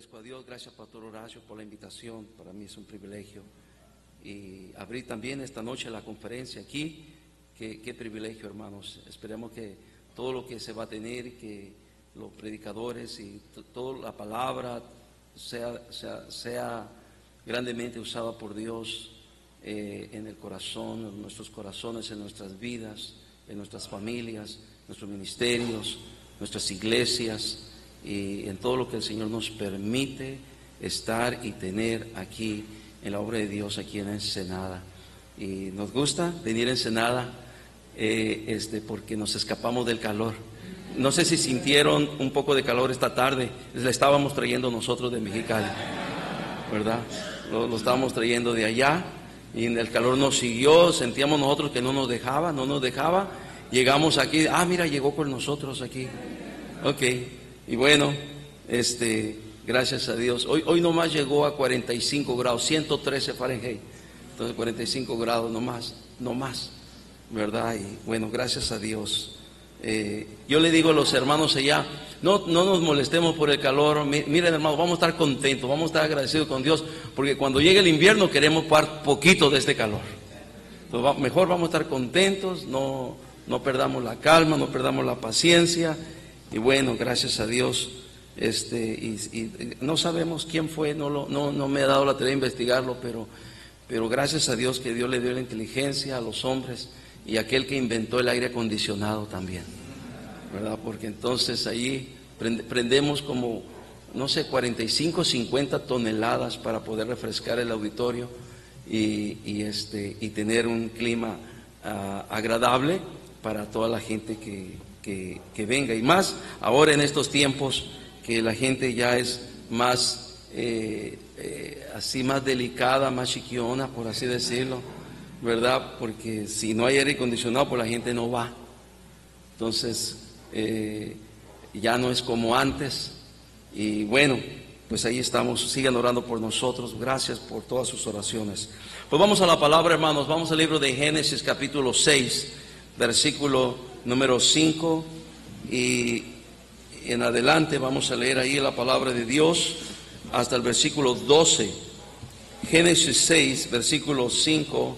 agradezco a Dios. Gracias, Pastor Horacio, por la invitación. Para mí es un privilegio. Y abrir también esta noche la conferencia aquí. Qué privilegio, hermanos. Esperemos que todo lo que se va a tener, que los predicadores y toda la palabra sea grandemente usada por Dios en el corazón, en nuestros corazones, en nuestras vidas, en nuestras familias, nuestros ministerios, nuestras iglesias y en todo lo que el Señor nos permite estar y tener aquí en la obra de Dios, aquí en Ensenada. Y nos gusta venir a Ensenada porque nos escapamos del calor. No sé si sintieron un poco de calor esta tarde. Le estábamos trayendo nosotros de Mexicali, ¿verdad? Lo estábamos trayendo de allá y el calor nos siguió. Sentíamos nosotros que no nos dejaba. Llegamos aquí, mira, llegó con nosotros aquí. Ok, y bueno, gracias a Dios. Hoy nomás llegó a 45 grados, 113 Fahrenheit. Entonces 45 grados nomás, ¿verdad? Y bueno, gracias a Dios. Yo le digo a los hermanos allá, no nos molestemos por el calor. Miren, hermanos, vamos a estar contentos, vamos a estar agradecidos con Dios, porque cuando llegue el invierno queremos parar poquito de este calor. Entonces, mejor vamos a estar contentos, no perdamos la calma, no perdamos la paciencia. Y bueno, gracias a Dios. Y no sabemos quién fue, no me he dado la tarea de investigarlo, pero gracias a Dios que Dios le dio la inteligencia a los hombres y aquel que inventó el aire acondicionado también, ¿verdad? Porque entonces allí prendemos como, no sé, 45, 50 toneladas para poder refrescar el auditorio y tener un clima agradable para toda la gente que venga. Y más ahora en estos tiempos que la gente ya es más así más delicada, más chiquiona, por así decirlo, ¿verdad? Porque si no hay aire acondicionado, pues la gente no va. Entonces ya no es como antes. Y bueno, pues ahí estamos. Sigan orando por nosotros. Gracias por todas sus oraciones. Pues vamos a la palabra, hermanos. Vamos al libro de Génesis capítulo 6, versículo número 5 y en adelante. Vamos a leer ahí la palabra de Dios hasta el versículo 12. Génesis 6, versículo 5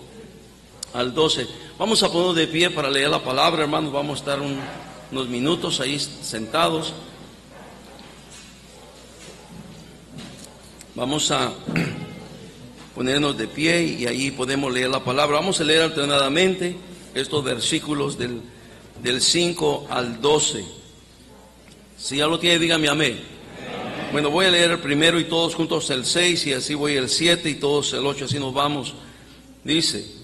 al 12. Vamos a ponernos de pie para leer la palabra, hermanos. Vamos a estar unos minutos ahí sentados. Vamos a ponernos de pie y ahí podemos leer la palabra. Vamos a leer alternadamente estos versículos del 5 al 12. Si ya lo tiene, dígame amén. Bueno, voy a leer el primero y todos juntos el 6 y así voy el 7 y todos el 8, así nos vamos. Dice: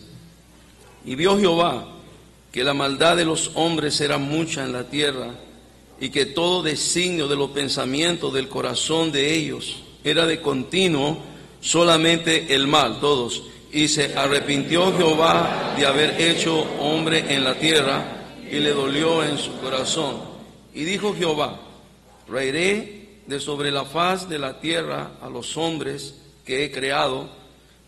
y vio Jehová que la maldad de los hombres era mucha en la tierra y que todo designio de los pensamientos del corazón de ellos era de continuo solamente el mal, todos. Y se arrepintió Jehová de haber hecho hombre en la tierra y le dolió en su corazón. Y dijo Jehová: raeré de sobre la faz de la tierra a los hombres que he creado,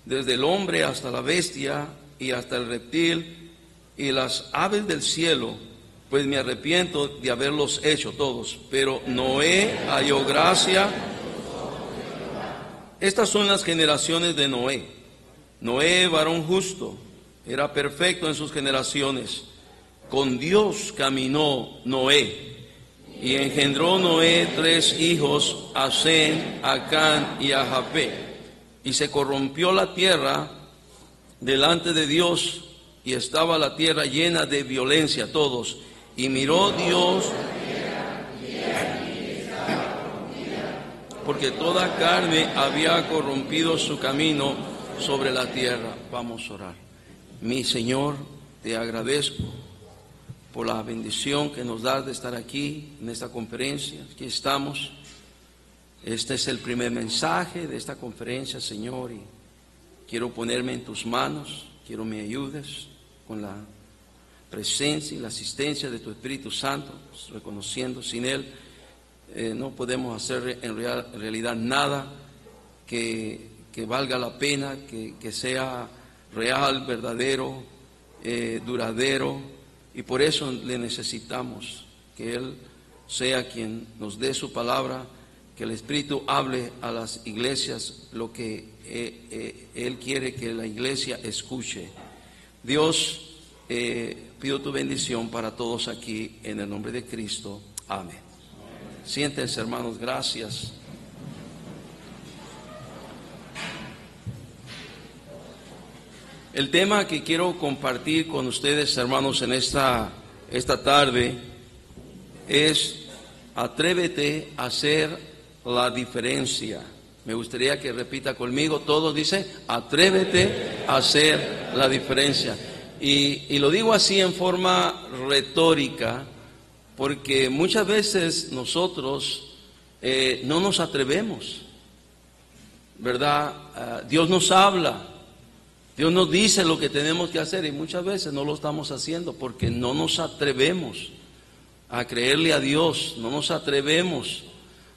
desde el hombre hasta la bestia y hasta el reptil y las aves del cielo, pues me arrepiento de haberlos hecho todos. Pero Noé halló gracia. Estas son las generaciones de Noé. Noé, varón justo, era perfecto en sus generaciones. Con Dios caminó Noé. Y engendró Noé 3 hijos, a Sem, a Can y a Japé. Y se corrompió la tierra delante de Dios, y estaba la tierra llena de violencia, todos. Y miró Dios, porque toda carne había corrompido su camino sobre la tierra. Vamos a orar. Mi Señor, te agradezco por la bendición que nos das de estar aquí en esta conferencia. Aquí estamos. Este es el primer mensaje de esta conferencia, Señor, y quiero ponerme en tus manos. Quiero me ayudes con la presencia y la asistencia de tu Espíritu Santo, reconociendo sin Él no podemos hacer en realidad nada que valga la pena, que sea real, verdadero, duradero. Y por eso le necesitamos, que Él sea quien nos dé su palabra que el Espíritu hable a las iglesias lo que Él quiere que la iglesia escuche. Dios, pido tu bendición para todos aquí en el nombre de Cristo. Amén. Siéntense, hermanos, gracias. El tema que quiero compartir con ustedes, hermanos, en esta tarde es: atrévete a hacer la diferencia. Me gustaría que repita conmigo todo. Dice: atrévete a hacer la diferencia. Y lo digo así en forma retórica, porque muchas veces nosotros no nos atrevemos, ¿verdad? Dios nos habla, Dios nos dice lo que tenemos que hacer, y muchas veces no lo estamos haciendo porque no nos atrevemos a creerle a Dios, no nos atrevemos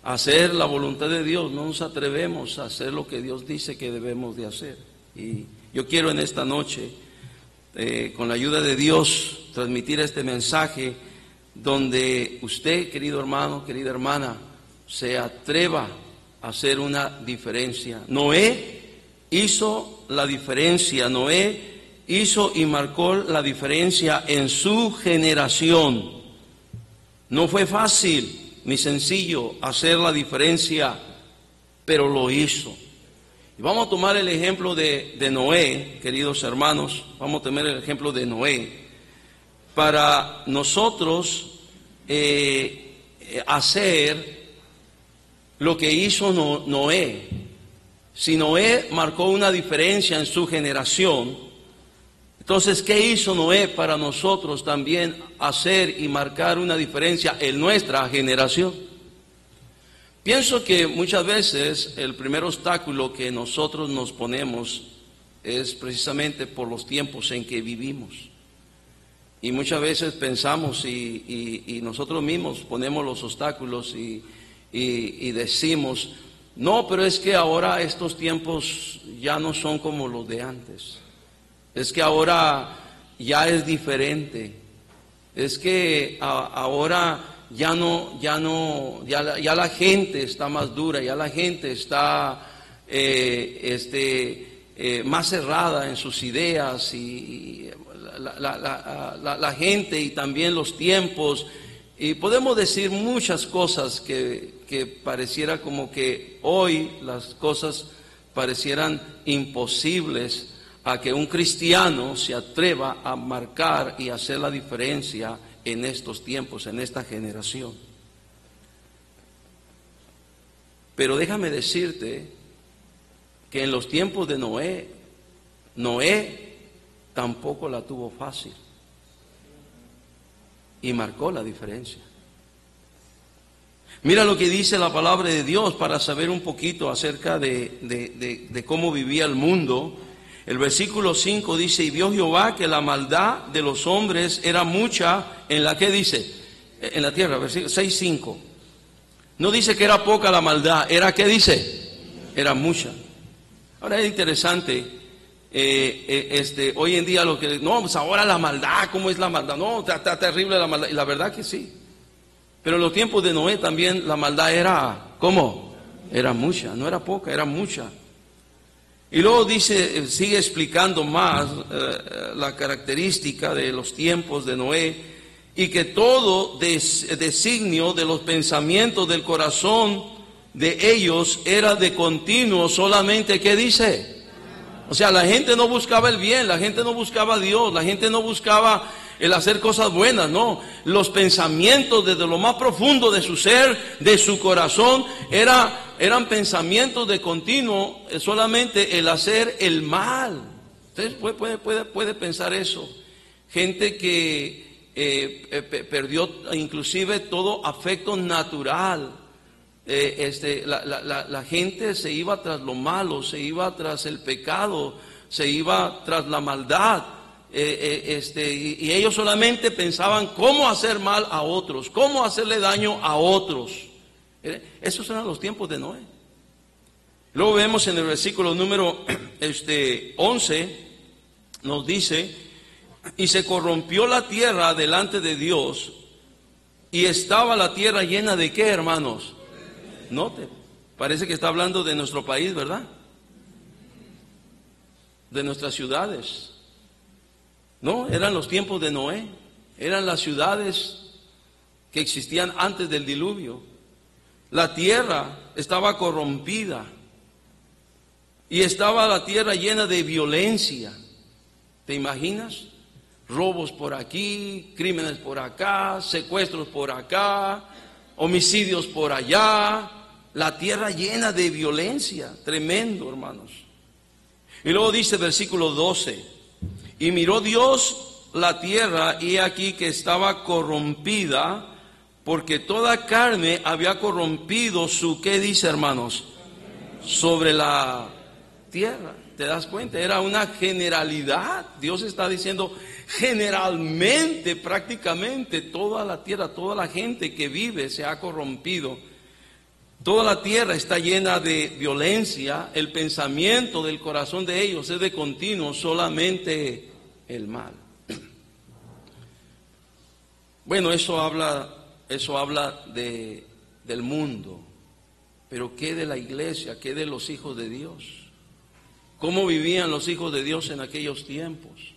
a hacer la voluntad de Dios, no nos atrevemos a hacer lo que Dios dice que debemos de hacer. Y yo quiero en esta noche, con la ayuda de Dios, transmitir este mensaje donde usted, querido hermano, querida hermana, se atreva a hacer una diferencia. Noé hizo la diferencia. Noé hizo y marcó la diferencia en su generación. No fue fácil ni sencillo hacer la diferencia, pero lo hizo. Y vamos a tomar el ejemplo de Noé, queridos hermanos. Vamos a tomar el ejemplo de Noé para nosotros hacer lo que hizo Noé. Si Noé marcó una diferencia en su generación, entonces, ¿qué hizo Noé para nosotros también hacer y marcar una diferencia en nuestra generación? Pienso que muchas veces el primer obstáculo que nosotros nos ponemos es precisamente por los tiempos en que vivimos. Y muchas veces pensamos y nosotros mismos ponemos los obstáculos y decimos: no, pero es que ahora estos tiempos ya no son como los de antes. Es que ahora ya es diferente. Es que ahora ya la gente está más dura, ya la gente está más cerrada en sus ideas, y la gente y también los tiempos. Y podemos decir muchas cosas que pareciera como que hoy las cosas parecieran imposibles a que un cristiano se atreva a marcar y hacer la diferencia en estos tiempos, en esta generación. Pero déjame decirte que en los tiempos de Noé tampoco la tuvo fácil y marcó la diferencia. Mira lo que dice la palabra de Dios para saber un poquito acerca de cómo vivía el mundo. El versículo 5 dice: y vio Jehová que la maldad de los hombres era mucha en la que dice, en la tierra. Versículo 6:5. No dice que era poca la maldad, era, ¿qué dice? Era mucha. Ahora es interesante, hoy en día lo que, no, pues ahora la maldad, ¿cómo es la maldad? No, está terrible la maldad. Y la verdad que sí. Pero en los tiempos de Noé también la maldad era, ¿cómo? Era mucha, no era poca, era mucha. Y luego dice, sigue explicando más la característica de los tiempos de Noé, y que todo designio de los pensamientos del corazón de ellos era de continuo solamente, ¿qué dice? O sea, la gente no buscaba el bien, la gente no buscaba a Dios, la gente no buscaba el hacer cosas buenas, no. Los pensamientos desde lo más profundo de su ser, de su corazón, eran pensamientos de continuo, solamente el hacer el mal. Usted puede pensar eso. Gente que perdió inclusive todo afecto natural. La gente se iba tras lo malo, se iba tras el pecado, se iba tras la maldad. Y ellos solamente pensaban cómo hacer mal a otros, cómo hacerle daño a otros. Esos eran los tiempos de Noé. Luego vemos en el versículo número 11, nos dice: y se corrompió la tierra delante de Dios, y estaba la tierra llena de ¿qué, hermanos? Note, parece que está hablando de nuestro país, ¿verdad? De nuestras ciudades. No, eran los tiempos de Noé. Eran las ciudades que existían antes del diluvio. La tierra estaba corrompida y estaba la tierra llena de violencia. ¿Te imaginas? Robos por aquí, crímenes por acá, secuestros por acá, homicidios por allá. La tierra llena de violencia, tremendo, hermanos. Y luego dice versículo 12, y miró Dios la tierra y aquí que estaba corrompida, porque toda carne había corrompido su, ¿qué dice, hermanos? Sobre la tierra. ¿Te das cuenta? Era una generalidad. Dios está diciendo generalmente, prácticamente toda la tierra, toda la gente que vive se ha corrompido. Toda la tierra está llena de violencia. El pensamiento del corazón de ellos es de continuo solamente el mal. Bueno, eso habla del mundo. Pero ¿qué de la iglesia? ¿Qué de los hijos de Dios? ¿Cómo vivían los hijos de Dios en aquellos tiempos?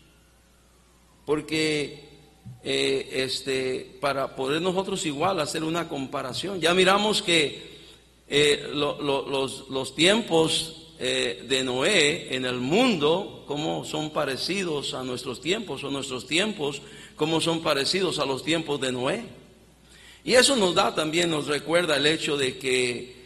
Porque para poder nosotros igual hacer una comparación, ya miramos que los tiempos de Noé en el mundo, cómo son parecidos a nuestros tiempos, o nuestros tiempos, cómo son parecidos a los tiempos de Noé. Y eso nos recuerda el hecho de que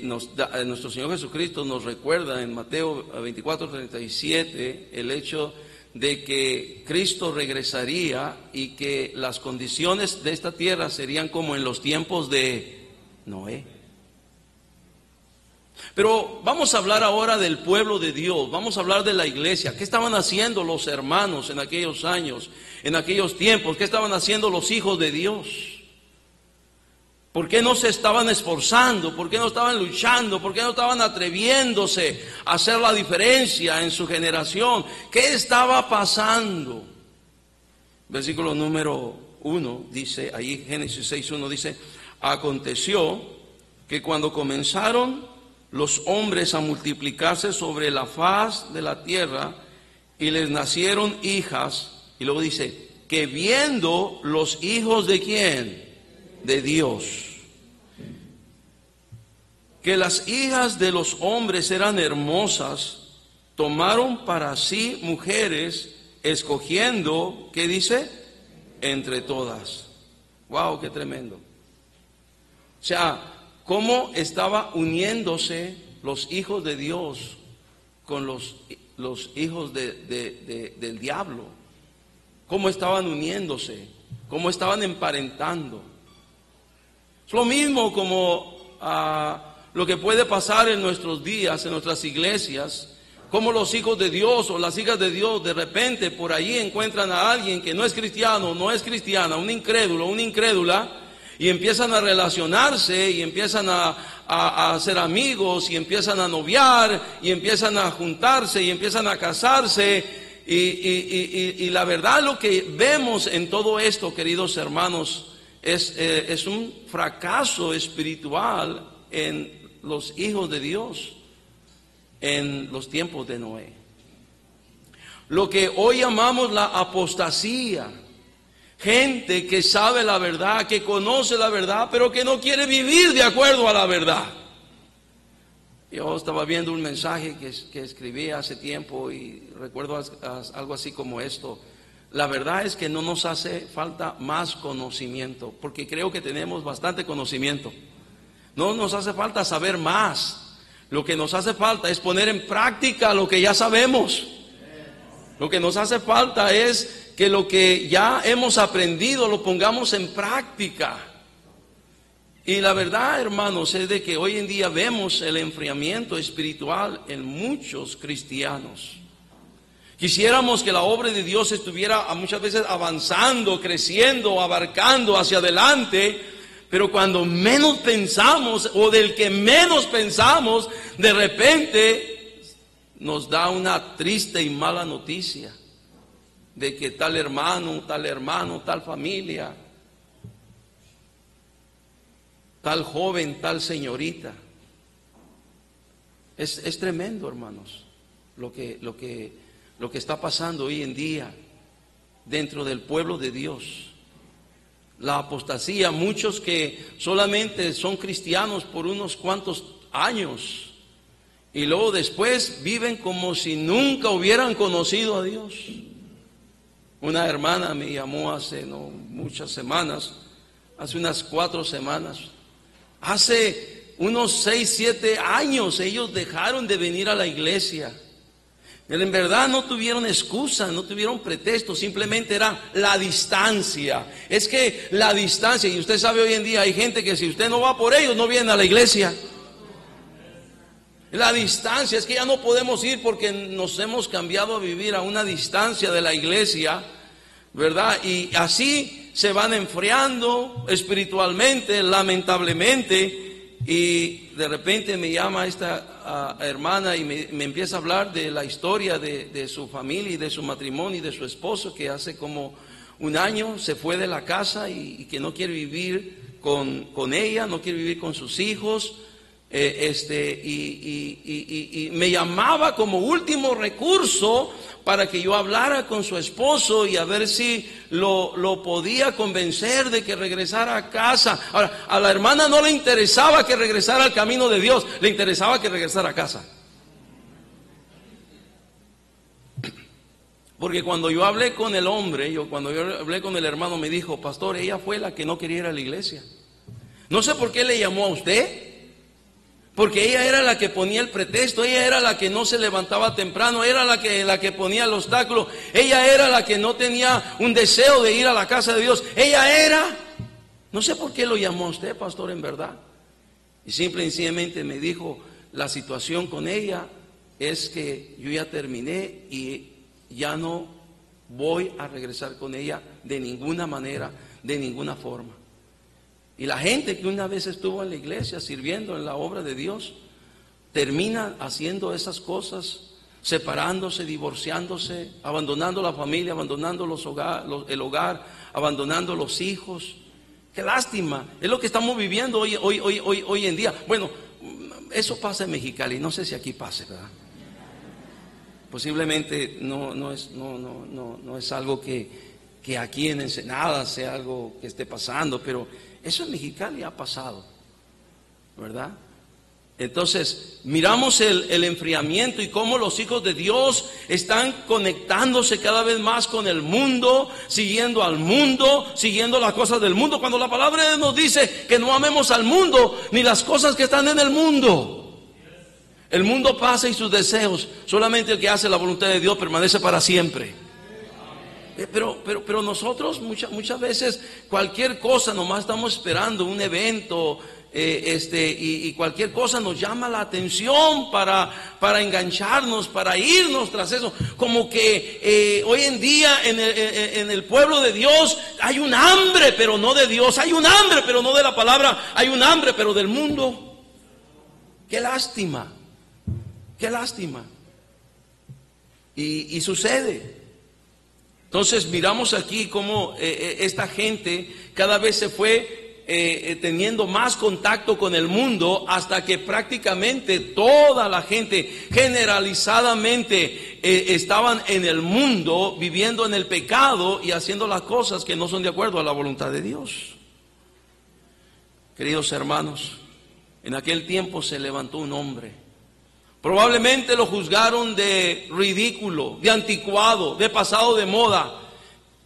nuestro Señor Jesucristo nos recuerda en Mateo 24:37 el hecho de que Cristo regresaría y que las condiciones de esta tierra serían como en los tiempos de Noé. Pero vamos a hablar ahora del pueblo de Dios, vamos a hablar de la iglesia. ¿Qué estaban haciendo los hermanos en aquellos años, en aquellos tiempos? ¿Qué estaban haciendo los hijos de Dios? ¿Por qué no se estaban esforzando? ¿Por qué no estaban luchando? ¿Por qué no estaban atreviéndose a hacer la diferencia en su generación? ¿Qué estaba pasando? Versículo número 1 dice, ahí Génesis 6:1 dice, aconteció que cuando comenzaron los hombres a multiplicarse sobre la faz de la tierra y les nacieron hijas, y luego dice, que viendo los hijos de ¿quién? De Dios, que las hijas de los hombres eran hermosas, tomaron para sí mujeres, escogiendo, ¿qué dice? Entre todas. Wow, qué tremendo. O sea, cómo estaba uniéndose los hijos de Dios con los hijos del diablo. Cómo estaban uniéndose, cómo estaban emparentando. Es lo mismo como lo que puede pasar en nuestros días, en nuestras iglesias, como los hijos de Dios o las hijas de Dios de repente por ahí encuentran a alguien que no es cristiano, no es cristiana, un incrédulo, una incrédula, y empiezan a relacionarse y empiezan a ser amigos y empiezan a noviar y empiezan a juntarse y empiezan a casarse. Y la verdad, lo que vemos en todo esto, queridos hermanos, es un fracaso espiritual en los hijos de Dios en los tiempos de Noé. Lo que hoy llamamos la apostasía. Gente que sabe la verdad, que conoce la verdad, pero que no quiere vivir de acuerdo a la verdad. Yo estaba viendo un mensaje que escribí hace tiempo y recuerdo algo así como esto. La verdad es que no nos hace falta más conocimiento, porque creo que tenemos bastante conocimiento. No nos hace falta saber más. Lo que nos hace falta es poner en práctica lo que ya sabemos. Lo que nos hace falta es que lo que ya hemos aprendido lo pongamos en práctica. Y la verdad, hermanos, es de que hoy en día vemos el enfriamiento espiritual en muchos cristianos. Quisiéramos que la obra de Dios estuviera muchas veces avanzando, creciendo, abarcando hacia adelante, pero cuando menos pensamos o del que menos pensamos, de repente nos da una triste y mala noticia de que tal hermano, tal familia tal joven, tal señorita. Es tremendo, hermanos, lo que está pasando hoy en día dentro del pueblo de Dios. La apostasía, muchos que solamente son cristianos por unos cuantos años y luego después viven como si nunca hubieran conocido a Dios. Una hermana me llamó hace no muchas semanas, hace unas 4 semanas. Hace unos 6, 7 años ellos dejaron de venir a la iglesia. En verdad no tuvieron excusa, no tuvieron pretexto, simplemente era la distancia. Es que la distancia, y usted sabe hoy en día hay gente que si usted no va por ellos no viene a la iglesia. La distancia, es que ya no podemos ir porque nos hemos cambiado a vivir a una distancia de la iglesia, ¿verdad? Y así se van enfriando espiritualmente, lamentablemente. Y de repente me llama esta hermana y me empieza a hablar de la historia de su familia y de su matrimonio y de su esposo, que hace como un año se fue de la casa y que no quiere vivir con ella, no quiere vivir con sus hijos. Y me llamaba como último recurso para que yo hablara con su esposo y a ver si lo podía convencer de que regresara a casa. Ahora, a la hermana no le interesaba que regresara al camino de Dios, le interesaba que regresara a casa. Porque cuando yo hablé con el hombre, cuando yo hablé con el hermano, me dijo: pastor, ella fue la que no quería ir a la iglesia. No sé por qué le llamó a usted. Porque ella era la que ponía el pretexto, ella era la que no se levantaba temprano, era la que ponía el obstáculo, ella era la que no tenía un deseo de ir a la casa de Dios, ella era. No sé por qué lo llamó a usted, pastor, en verdad. Y simple y sencillamente me dijo: la situación con ella es que yo ya terminé y ya no voy a regresar con ella de ninguna manera, de ninguna forma. Y la gente que una vez estuvo en la iglesia sirviendo en la obra de Dios, termina haciendo esas cosas, separándose, divorciándose, abandonando la familia, abandonando el hogar, abandonando los hijos. Qué lástima, es lo que estamos viviendo hoy en día. Bueno, eso pasa en Mexicali, no sé si aquí pase, ¿verdad? Posiblemente no es algo que aquí en Ensenada sea algo que esté pasando, pero eso en Mexicali ha pasado, ¿verdad? Entonces, miramos el enfriamiento y cómo los hijos de Dios están conectándose cada vez más con el mundo, siguiendo al mundo, siguiendo las cosas del mundo, cuando la palabra de Dios nos dice que no amemos al mundo ni las cosas que están en el mundo. El mundo pasa y sus deseos, solamente el que hace la voluntad de Dios permanece para siempre. Pero nosotros muchas veces cualquier cosa, nomás estamos esperando un evento, y cualquier cosa nos llama la atención para engancharnos, para irnos tras eso. Como que hoy en día en el pueblo de Dios hay un hambre, pero no de Dios, hay un hambre, pero no de la palabra, hay un hambre, pero del mundo. Qué lástima, qué lástima. Y sucede. Entonces miramos aquí cómo esta gente cada vez se fue teniendo más contacto con el mundo, hasta que prácticamente toda la gente generalizadamente estaban en el mundo, viviendo en el pecado y haciendo las cosas que no son de acuerdo a la voluntad de Dios. Queridos hermanos, en aquel tiempo se levantó un hombre. Probablemente lo juzgaron de ridículo, de anticuado, de pasado de moda.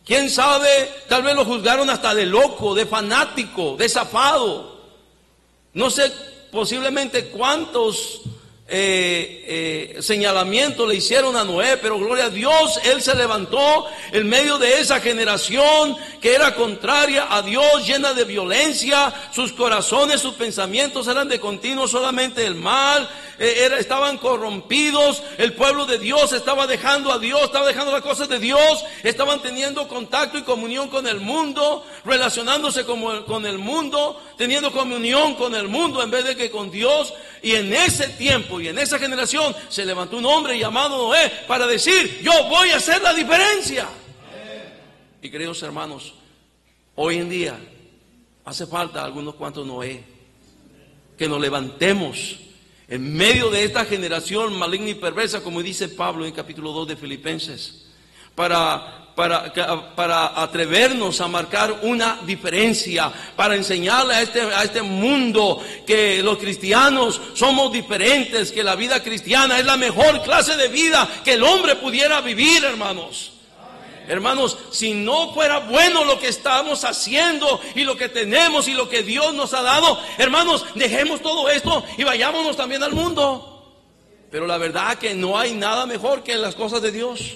¿Quién sabe? Tal vez lo juzgaron hasta de loco, de fanático, de zafado. No sé posiblemente cuántos señalamientos le hicieron a Noé, pero gloria a Dios, él se levantó en medio de esa generación que era contraria a Dios, llena de violencia. Sus corazones, sus pensamientos eran de continuo solamente el mal. Estaban corrompidos. El pueblo de Dios estaba dejando a Dios, estaba dejando las cosas de Dios, estaban teniendo contacto y comunión con el mundo, relacionándose con el mundo, teniendo comunión con el mundo en vez de que con Dios. Y en ese tiempo y en esa generación se levantó un hombre llamado Noé para decir: yo voy a hacer la diferencia. Y queridos hermanos, hoy en día hace falta algunos cuantos Noé que nos levantemos en medio de esta generación maligna y perversa, como dice Pablo en el capítulo 2 de Filipenses, para atrevernos a marcar una diferencia, para enseñarle a este mundo que los cristianos somos diferentes, que la vida cristiana es la mejor clase de vida que el hombre pudiera vivir, hermanos. Hermanos, si no fuera bueno lo que estamos haciendo y lo que tenemos y lo que Dios nos ha dado, hermanos, dejemos todo esto y vayámonos también al mundo. Pero la verdad que no hay nada mejor que las cosas de Dios.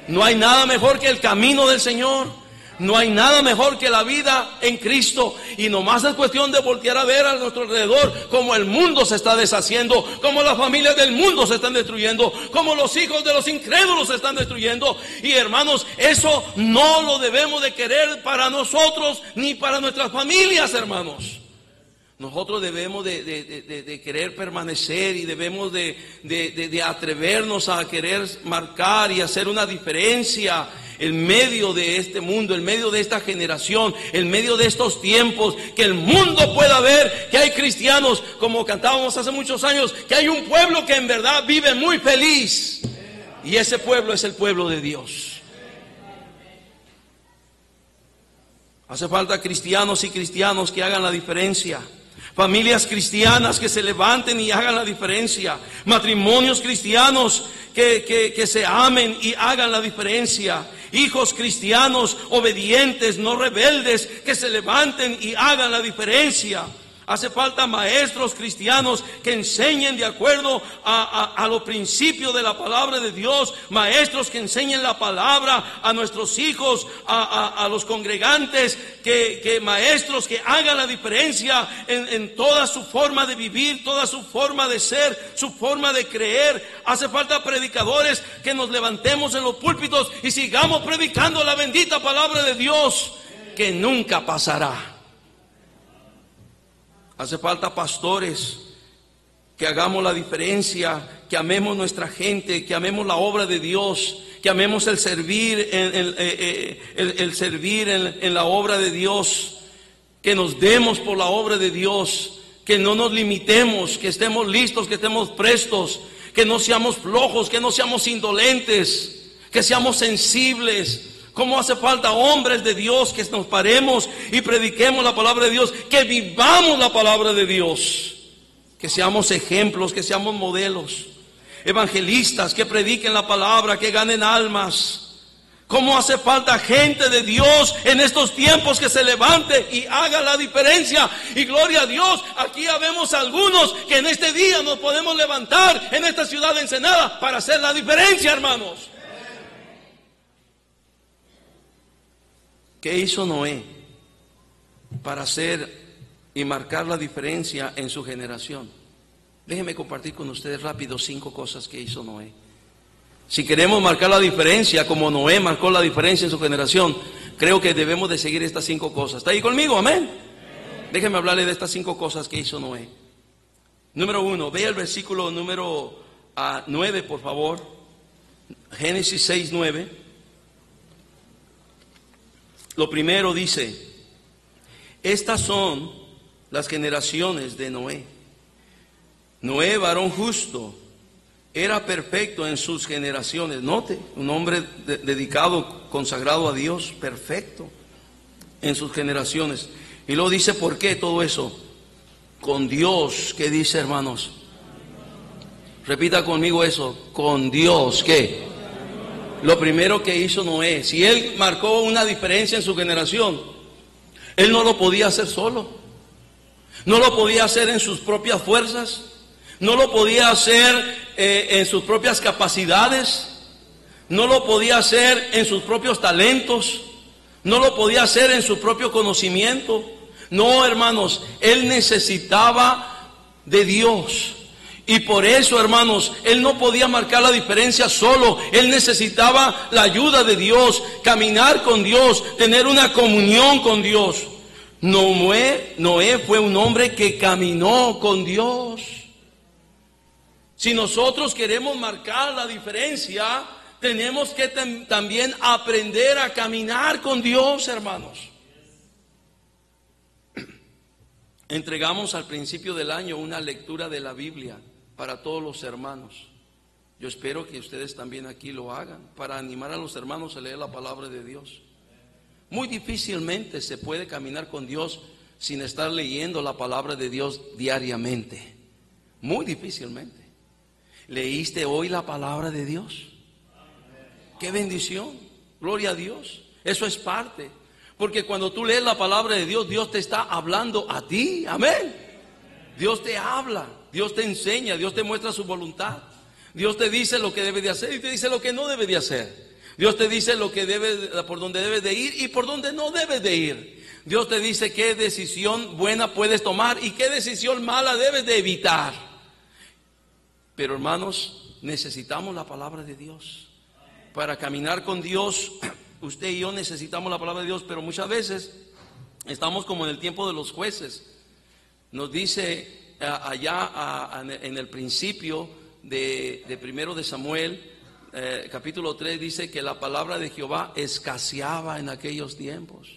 No hay nada mejor que el camino del Señor. No hay nada mejor que la vida en Cristo. Y nomás es cuestión de voltear a ver a nuestro alrededor cómo el mundo se está deshaciendo, cómo las familias del mundo se están destruyendo, cómo los hijos de los incrédulos se están destruyendo. Y hermanos, eso no lo debemos de querer para nosotros ni para nuestras familias, hermanos. Nosotros debemos de querer permanecer y debemos de atrevernos a querer marcar y hacer una diferencia en medio de este mundo, en medio de esta generación, en medio de estos tiempos, que el mundo pueda ver que hay cristianos, como cantábamos hace muchos años, que hay un pueblo que en verdad vive muy feliz, y ese pueblo es el pueblo de Dios. Hace falta cristianos y cristianos que hagan la diferencia. Familias cristianas que se levanten y hagan la diferencia. Matrimonios cristianos que se amen y hagan la diferencia. Hijos cristianos obedientes, no rebeldes, que se levanten y hagan la diferencia. Hace falta maestros cristianos que enseñen de acuerdo a los principios de la palabra de Dios. Maestros que enseñen la palabra a nuestros hijos, a los congregantes. Que maestros que hagan la diferencia en toda su forma de vivir, toda su forma de ser, su forma de creer. Hace falta predicadores que nos levantemos en los púlpitos y sigamos predicando la bendita palabra de Dios, que nunca pasará. Hace falta pastores que hagamos la diferencia, que amemos nuestra gente, que amemos la obra de Dios, que amemos el servir, el servir en la obra de Dios, que nos demos por la obra de Dios, que no nos limitemos, que estemos listos, que estemos prestos, que no seamos flojos, que no seamos indolentes, que seamos sensibles. ¿Cómo hace falta hombres de Dios que nos paremos y prediquemos la palabra de Dios? Que vivamos la palabra de Dios. Que seamos ejemplos, que seamos modelos. Evangelistas que prediquen la palabra, que ganen almas. ¿Cómo hace falta gente de Dios en estos tiempos que se levante y haga la diferencia? Y gloria a Dios, aquí habemos algunos que en este día nos podemos levantar en esta ciudad de Ensenada para hacer la diferencia, hermanos. ¿Qué hizo Noé para hacer y marcar la diferencia en su generación? Déjenme compartir con ustedes rápido 5 cosas que hizo Noé. Si queremos marcar la diferencia como Noé marcó la diferencia en su generación, creo que debemos de seguir estas 5 cosas. ¿Está ahí conmigo? Amén. Déjenme hablarle de estas 5 cosas que hizo Noé. Número 1, vea el versículo número 9, por favor. Génesis 6, 9. Lo primero dice: estas son las generaciones de Noé. Noé, varón justo, era perfecto en sus generaciones. Note, un hombre dedicado, consagrado a Dios, perfecto en sus generaciones. Y luego dice, ¿por qué todo eso? Con Dios. ¿Qué dice, hermanos? Repita conmigo eso. Con Dios. ¿Qué? Lo primero que hizo Noé, si él marcó una diferencia en su generación, él no lo podía hacer solo. No lo podía hacer en sus propias fuerzas. No lo podía hacer en sus propias capacidades. No lo podía hacer en sus propios talentos. No lo podía hacer en su propio conocimiento. No, hermanos, él necesitaba de Dios. Y por eso, hermanos, él no podía marcar la diferencia solo. Él necesitaba la ayuda de Dios, caminar con Dios, tener una comunión con Dios. Noé fue un hombre que caminó con Dios. Si nosotros queremos marcar la diferencia, tenemos que también aprender a caminar con Dios, hermanos. Entregamos al principio del año una lectura de la Biblia para todos los hermanos. Yo espero que ustedes también aquí lo hagan, para animar a los hermanos a leer la palabra de Dios. Muy difícilmente se puede caminar con Dios sin estar leyendo la palabra de Dios diariamente. Muy difícilmente. ¿Leíste hoy la palabra de Dios? ¡Qué bendición! Gloria a Dios. Eso es parte. Porque cuando tú lees la palabra de Dios, Dios te está hablando a ti. Amén. Dios te habla, Dios te enseña, Dios te muestra su voluntad. Dios te dice lo que debe de hacer y te dice lo que no debe de hacer. Dios te dice lo que por donde debes de ir y por donde no debes de ir. Dios te dice qué decisión buena puedes tomar y qué decisión mala debes de evitar. Pero hermanos, necesitamos la palabra de Dios. Para caminar con Dios, usted y yo necesitamos la palabra de Dios, pero muchas veces estamos como en el tiempo de los jueces. Nos dice allá en el principio de primero de Samuel, capítulo 3, dice que la palabra de Jehová escaseaba en aquellos tiempos.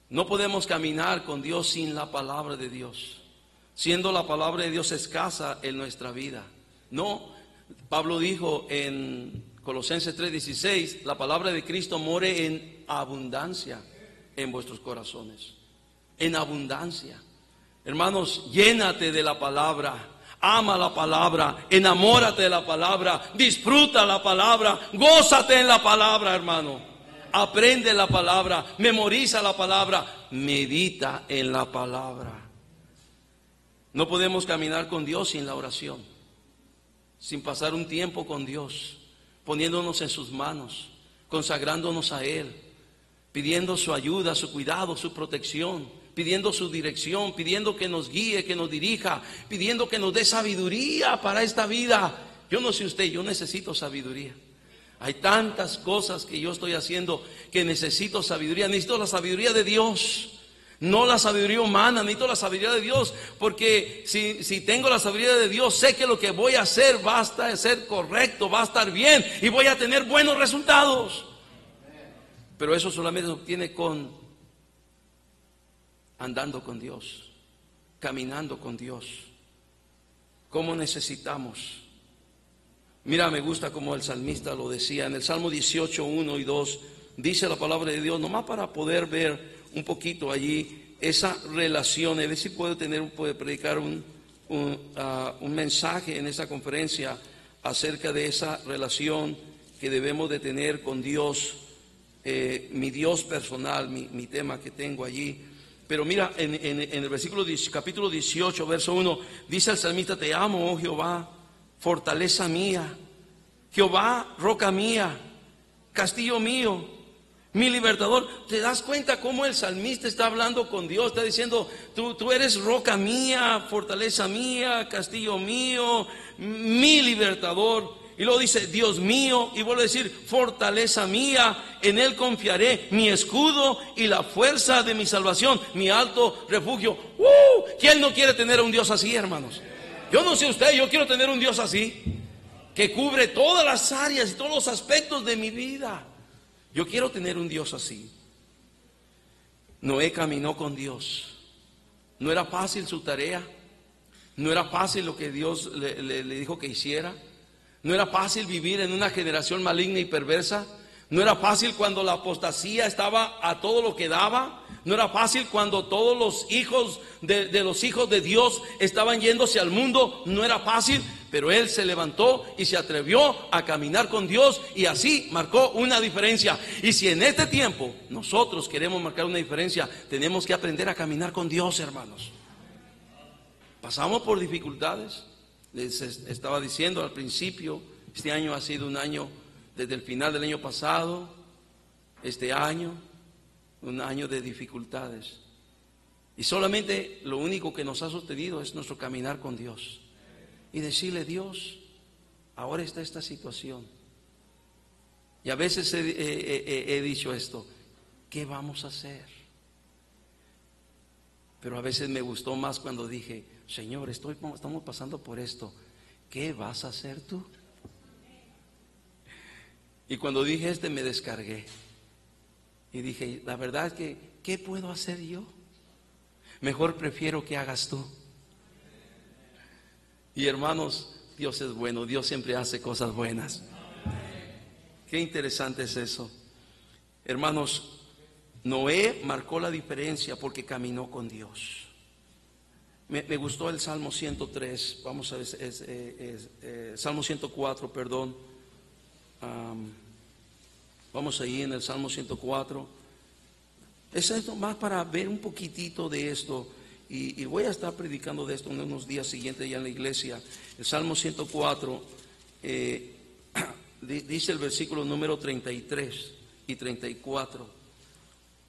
No podemos caminar con Dios sin la palabra de Dios, siendo la palabra de Dios escasa en nuestra vida. No, Pablo dijo en Colosenses 3:16, la palabra de Cristo more en abundancia en vuestros corazones. En abundancia. Hermanos, llénate de la palabra. Ama la palabra, enamórate de la palabra, disfruta la palabra, gózate en la palabra, hermano. Aprende la palabra, memoriza la palabra, medita en la palabra. No podemos caminar con Dios sin la oración, sin pasar un tiempo con Dios, poniéndonos en sus manos, consagrándonos a Él, pidiendo su ayuda, su cuidado, su protección, pidiendo su dirección, pidiendo que nos guíe, que nos dirija, pidiendo que nos dé sabiduría para esta vida. Yo no sé usted, yo necesito sabiduría. Hay tantas cosas que yo estoy haciendo que necesito sabiduría. Necesito la sabiduría de Dios, no la sabiduría humana. Necesito la sabiduría de Dios, porque si tengo la sabiduría de Dios, sé que lo que voy a hacer va a ser correcto, va a estar bien y voy a tener buenos resultados. Pero eso solamente se obtiene andando con Dios, caminando con Dios. ¿Cómo necesitamos? Mira, me gusta como el salmista lo decía en el Salmo 18, 1 y 2. Dice la palabra de Dios, nomás para poder ver un poquito allí esa relación. A ver si puede predicar un mensaje en esa conferencia acerca de esa relación que debemos de tener con Dios. Mi Dios personal, mi tema que tengo allí. Pero mira, en el capítulo 18, verso 1, dice el salmista, te amo, oh Jehová, fortaleza mía, Jehová, roca mía, castillo mío, mi libertador. ¿Te das cuenta cómo el salmista está hablando con Dios? Está diciendo, tú eres roca mía, fortaleza mía, castillo mío, mi libertador. Y luego dice, Dios mío, y vuelve a decir, fortaleza mía, en Él confiaré, mi escudo y la fuerza de mi salvación, mi alto refugio. ¿Quién no quiere tener a un Dios así, hermanos? Yo no sé usted, yo quiero tener un Dios así, que cubre todas las áreas y todos los aspectos de mi vida. Yo quiero tener un Dios así. Noé caminó con Dios. No era fácil su tarea, no era fácil lo que Dios le dijo que hiciera. No era fácil vivir en una generación maligna y perversa. No era fácil cuando la apostasía estaba a todo lo que daba. No era fácil cuando todos los hijos de los hijos de Dios estaban yéndose al mundo. No era fácil, pero él se levantó y se atrevió a caminar con Dios y así marcó una diferencia. Y si en este tiempo nosotros queremos marcar una diferencia, tenemos que aprender a caminar con Dios, hermanos. Pasamos por dificultades. Les estaba diciendo al principio, este año ha sido un año, desde el final del año pasado, este año, un año de dificultades. Y solamente lo único que nos ha sostenido es nuestro caminar con Dios. Y decirle, Dios, ahora está esta situación. Y a veces he dicho esto, ¿qué vamos a hacer? Pero a veces me gustó más cuando dije, Señor, estamos pasando por esto, ¿qué vas a hacer tú? Y cuando dije me descargué y dije, la verdad es que, ¿qué puedo hacer yo? Mejor prefiero que hagas tú. Y hermanos, Dios es bueno, Dios siempre hace cosas buenas. Qué interesante es eso. Hermanos, Noé marcó la diferencia porque caminó con Dios. Me gustó el Salmo 103, vamos a ver, Salmo 104, perdón. Vamos ahí en el Salmo 104. Es más para ver un poquitito de esto. Y voy a estar predicando de esto en unos días siguientes ya en la iglesia. El Salmo 104, dice el versículo número 33 y 34.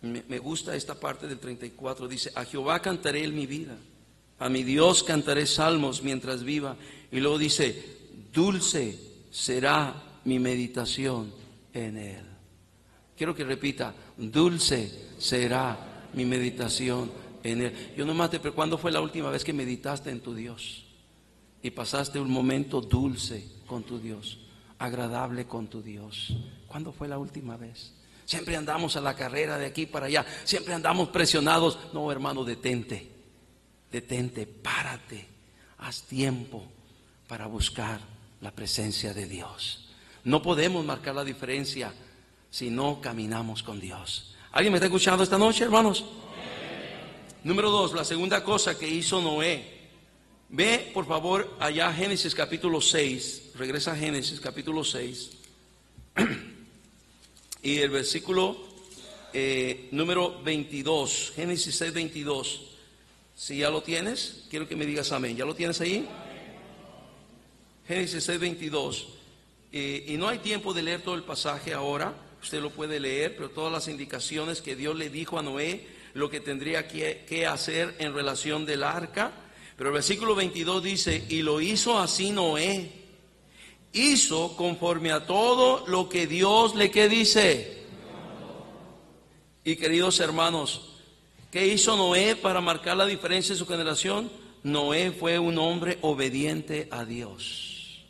Me gusta esta parte del 34. Dice: a Jehová cantaré en mi vida, a mi Dios cantaré salmos mientras viva. Y luego dice: dulce será mi meditación en él. Quiero que repita: dulce será mi meditación en él. Yo nomás te pregunto, ¿cuándo fue la última vez que meditaste en tu Dios y pasaste un momento dulce con tu Dios, agradable con tu Dios? ¿Cuándo fue la última vez? Siempre andamos a la carrera de aquí para allá, siempre andamos presionados. No, hermano, detente, párate, haz tiempo para buscar la presencia de Dios. No podemos marcar la diferencia si no caminamos con Dios. ¿Alguien me está escuchando esta noche, hermanos? Número 2, la segunda cosa que hizo Noé. Ve por favor allá a Génesis capítulo 6. Regresa a Génesis capítulo 6. Y el versículo número 22. Génesis 6, 22. Si ya lo tienes, quiero que me digas amén. ¿Ya lo tienes ahí? Génesis 6, 22. Y no hay tiempo de leer todo el pasaje ahora. Usted lo puede leer, pero todas las indicaciones que Dios le dijo a Noé, lo que tendría que hacer en relación del arca. Pero el versículo 22 dice: y lo hizo así Noé. Hizo conforme a todo lo que Dios le que dice. Y queridos hermanos, ¿qué hizo Noé para marcar la diferencia en su generación? Noé fue un hombre obediente a Dios.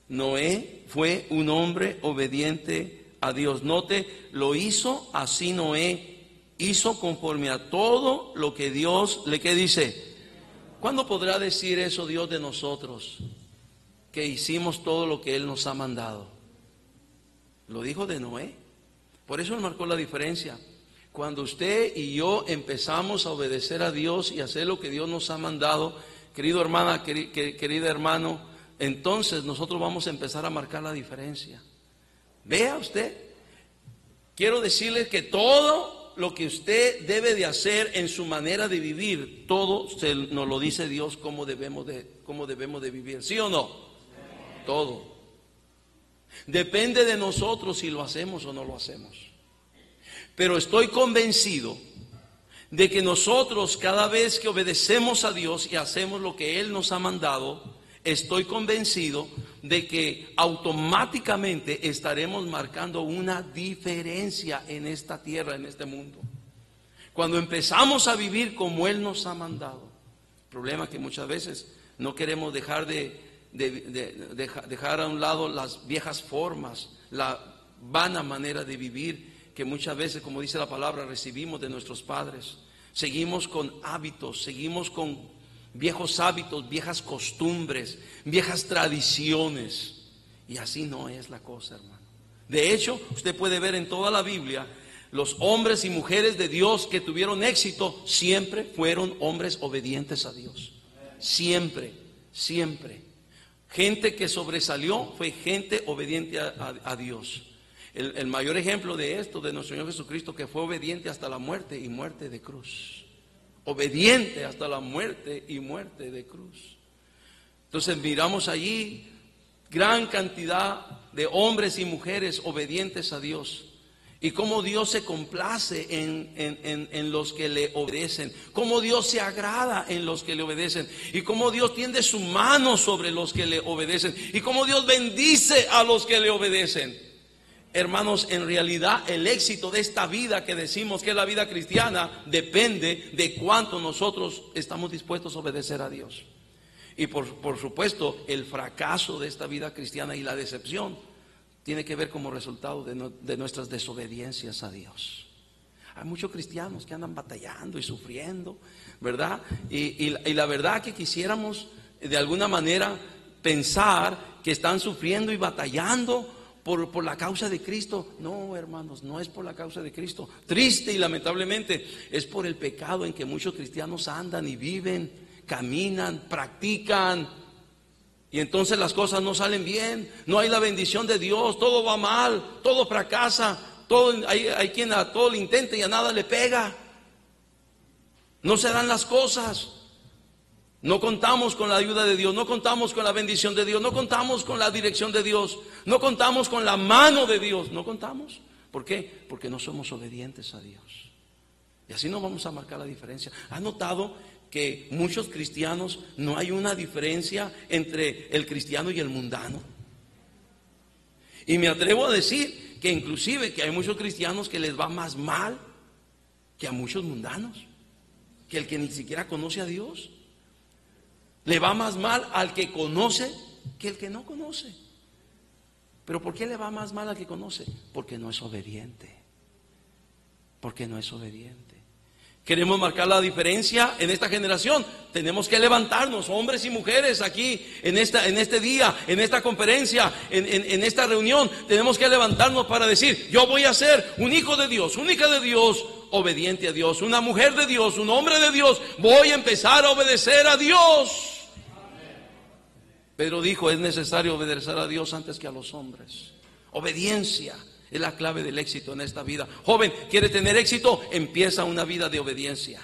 Noé fue un hombre obediente a Dios. Note, lo hizo así Noé. Hizo conforme a todo lo que Dios le que dice. ¿Cuándo podrá decir eso Dios de nosotros? Que hicimos todo lo que Él nos ha mandado. Lo dijo de Noé. Por eso marcó la diferencia. Cuando usted y yo empezamos a obedecer a Dios y hacer lo que Dios nos ha mandado, querido hermana, querida hermano, entonces nosotros vamos a empezar a marcar la diferencia. Vea usted, quiero decirle que todo lo que usted debe de hacer en su manera de vivir, todo nos lo dice Dios cómo debemos de vivir, ¿sí o no? Todo. Depende de nosotros si lo hacemos o no lo hacemos. Pero estoy convencido de que nosotros cada vez que obedecemos a Dios y hacemos lo que Él nos ha mandado, estoy convencido de que automáticamente estaremos marcando una diferencia en esta tierra, en este mundo. Cuando empezamos a vivir como Él nos ha mandado. El problema es que muchas veces no queremos dejar dejar a un lado las viejas formas, la vana manera de vivir que muchas veces, como dice la palabra, recibimos de nuestros padres. Seguimos con hábitos, seguimos con viejos hábitos, viejas costumbres, viejas tradiciones. Y así no es la cosa, hermano. De hecho, usted puede ver en toda la Biblia, los hombres y mujeres de Dios que tuvieron éxito, siempre fueron hombres obedientes a Dios. Siempre, siempre. Gente que sobresalió fue gente obediente a Dios. El mayor ejemplo de esto, de nuestro Señor Jesucristo, que fue obediente hasta la muerte y muerte de cruz. Obediente hasta la muerte y muerte de cruz. Entonces miramos allí gran cantidad de hombres y mujeres obedientes a Dios. Y cómo Dios se complace en los que le obedecen. Cómo Dios se agrada en los que le obedecen. Y cómo Dios tiende su mano sobre los que le obedecen. Y cómo Dios bendice a los que le obedecen. Hermanos, en realidad el éxito de esta vida que decimos que es la vida cristiana depende de cuánto nosotros estamos dispuestos a obedecer a Dios. Y por supuesto el fracaso de esta vida cristiana y la decepción tiene que ver como resultado de nuestras desobediencias a Dios. Hay muchos cristianos que andan batallando y sufriendo, ¿verdad? Y la verdad que quisiéramos de alguna manera pensar que están sufriendo y batallando por la causa de Cristo. No, hermanos, no es por la causa de Cristo. Triste y lamentablemente es por el pecado en que muchos cristianos andan y viven, caminan, practican. Y entonces las cosas no salen bien, no hay la bendición de Dios, todo va mal, todo fracasa, hay quien a todo lo intenta y a nada le pega. No se dan las cosas. No contamos con la ayuda de Dios, no contamos con la bendición de Dios, no contamos con la dirección de Dios, no contamos con la mano de Dios, no contamos. ¿Por qué? Porque no somos obedientes a Dios. Y así no vamos a marcar la diferencia. ¿Has notado que muchos cristianos no hay una diferencia entre el cristiano y el mundano? Y me atrevo a decir que inclusive que hay muchos cristianos que les va más mal que a muchos mundanos, que el que ni siquiera conoce a Dios. Le va más mal al que conoce que el que no conoce. ¿Pero por qué le va más mal al que conoce? Porque no es obediente. Porque no es obediente. Queremos marcar la diferencia en esta generación. Tenemos que levantarnos, hombres y mujeres, aquí en este día, en esta conferencia, en esta reunión. Tenemos que levantarnos para decir: yo voy a ser un hijo de Dios, una hija de Dios, obediente a Dios, una mujer de Dios, un hombre de Dios. Voy a empezar a obedecer a Dios. Pedro dijo: es necesario obedecer a Dios antes que a los hombres. Obediencia es la clave del éxito en esta vida. Joven, ¿quiere tener éxito? Empieza una vida de obediencia.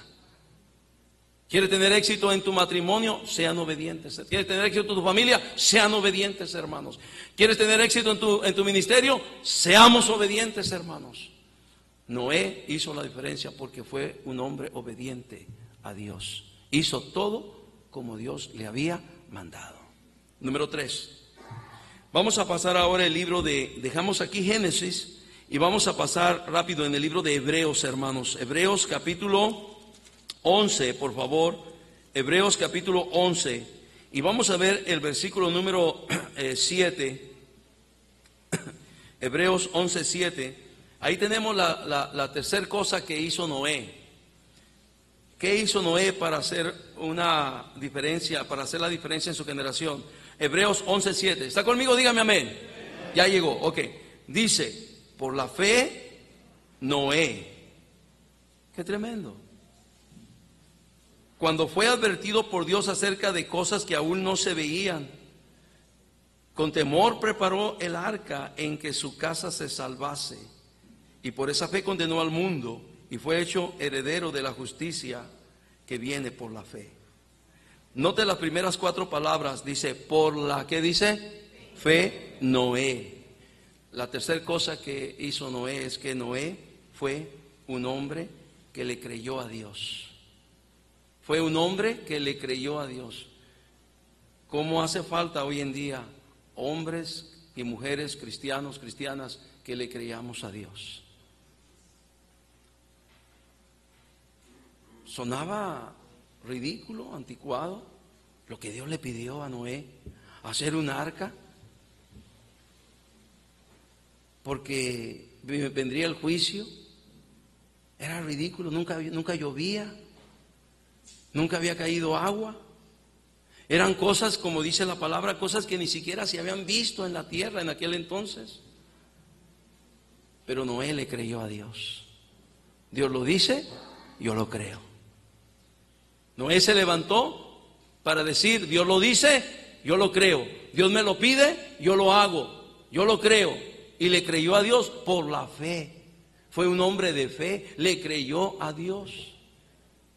¿Quiere tener éxito en tu matrimonio? Sean obedientes. ¿Quieres tener éxito en tu familia? Sean obedientes, hermanos. ¿Quieres tener éxito en tu ministerio? Seamos obedientes, hermanos. Noé hizo la diferencia porque fue un hombre obediente a Dios. Hizo todo como Dios le había mandado. Número 3. Vamos a pasar ahora el libro dejamos aquí Génesis y vamos a pasar rápido en el libro de Hebreos, hermanos. Hebreos capítulo 11, por favor. Hebreos capítulo 11. Y vamos a ver el versículo número 7. Hebreos 11, 7. Ahí tenemos la tercera cosa que hizo Noé. ¿Qué hizo Noé para hacer una diferencia, para hacer la diferencia en su generación? Hebreos 11:7. ¿Está conmigo? Dígame amén. Ya llegó, ok. Dice: por la fe, Noé. Qué tremendo. Cuando fue advertido por Dios acerca de cosas que aún no se veían, con temor preparó el arca en que su casa se salvase. Y por esa fe condenó al mundo y fue hecho heredero de la justicia que viene por la fe. Note las primeras 4 palabras. Dice: por la, ¿qué dice? Fe, Noé. La tercera cosa que hizo Noé es que Noé fue un hombre que le creyó a Dios. Fue un hombre que le creyó a Dios. ¿Cómo hace falta hoy en día hombres y mujeres, cristianos, cristianas, que le creyamos a Dios? Sonaba ridículo, anticuado, lo que Dios le pidió a Noé: hacer un arca, porque vendría el juicio. Era ridículo, nunca llovía, nunca había caído agua. Eran cosas, como dice la palabra, cosas que ni siquiera se habían visto en la tierra en aquel entonces. Pero Noé le creyó a Dios. Dios lo dice, yo lo creo. Noé se levantó para decir: Dios lo dice, yo lo creo. Dios me lo pide, yo lo hago. Yo lo creo. Y le creyó a Dios por la fe. Fue un hombre de fe, le creyó a Dios.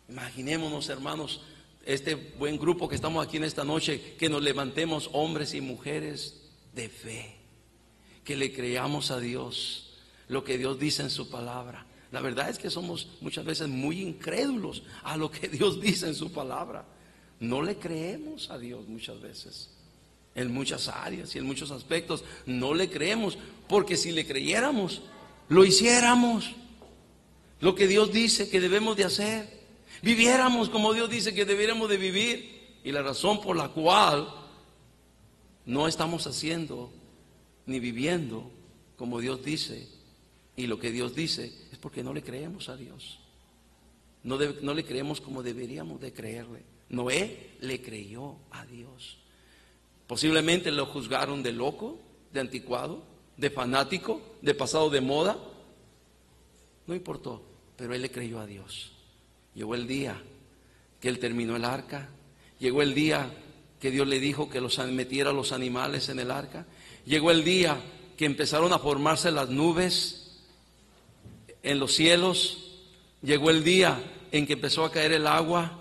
Imaginémonos, hermanos, este buen grupo que estamos aquí en esta noche, que nos levantemos hombres y mujeres de fe, que le creamos a Dios lo que Dios dice en su palabra. La verdad es que somos muchas veces muy incrédulos a lo que Dios dice en su palabra. No le creemos a Dios muchas veces, en muchas áreas y en muchos aspectos. No le creemos, porque si le creyéramos, lo hiciéramos, lo que Dios dice que debemos de hacer, viviéramos como Dios dice que deberíamos de vivir. Y la razón por la cual no estamos haciendo ni viviendo como Dios dice Y lo que Dios dice es porque no le creemos a Dios. No le creemos como deberíamos de creerle. Noé le creyó a Dios. Posiblemente lo juzgaron de loco, de anticuado, de fanático, de pasado de moda. No importó, pero él le creyó a Dios. Llegó el día que él terminó el arca. Llegó el día que Dios le dijo que metiera los animales en el arca. Llegó el día que empezaron a formarse las nubes en los cielos. Llegó el día en que empezó a caer el agua.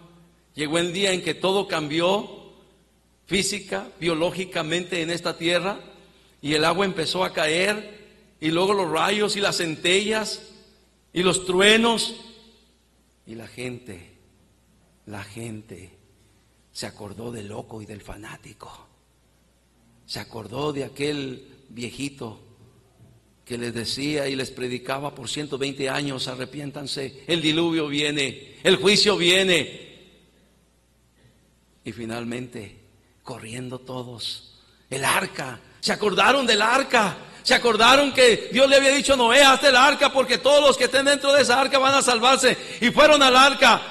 Llegó el día en que todo cambió física, biológicamente en esta tierra, y el agua empezó a caer, y luego los rayos y las centellas y los truenos, y la gente se acordó del loco y del fanático. Se acordó de aquel viejito que les decía y les predicaba por 120 años: arrepiéntanse, el diluvio viene, el juicio viene. Y finalmente, corriendo todos, el arca. Se acordaron del arca. Se acordaron que Dios le había dicho a Noé: hazte el arca porque todos los que estén dentro de esa arca van a salvarse. Y fueron al arca,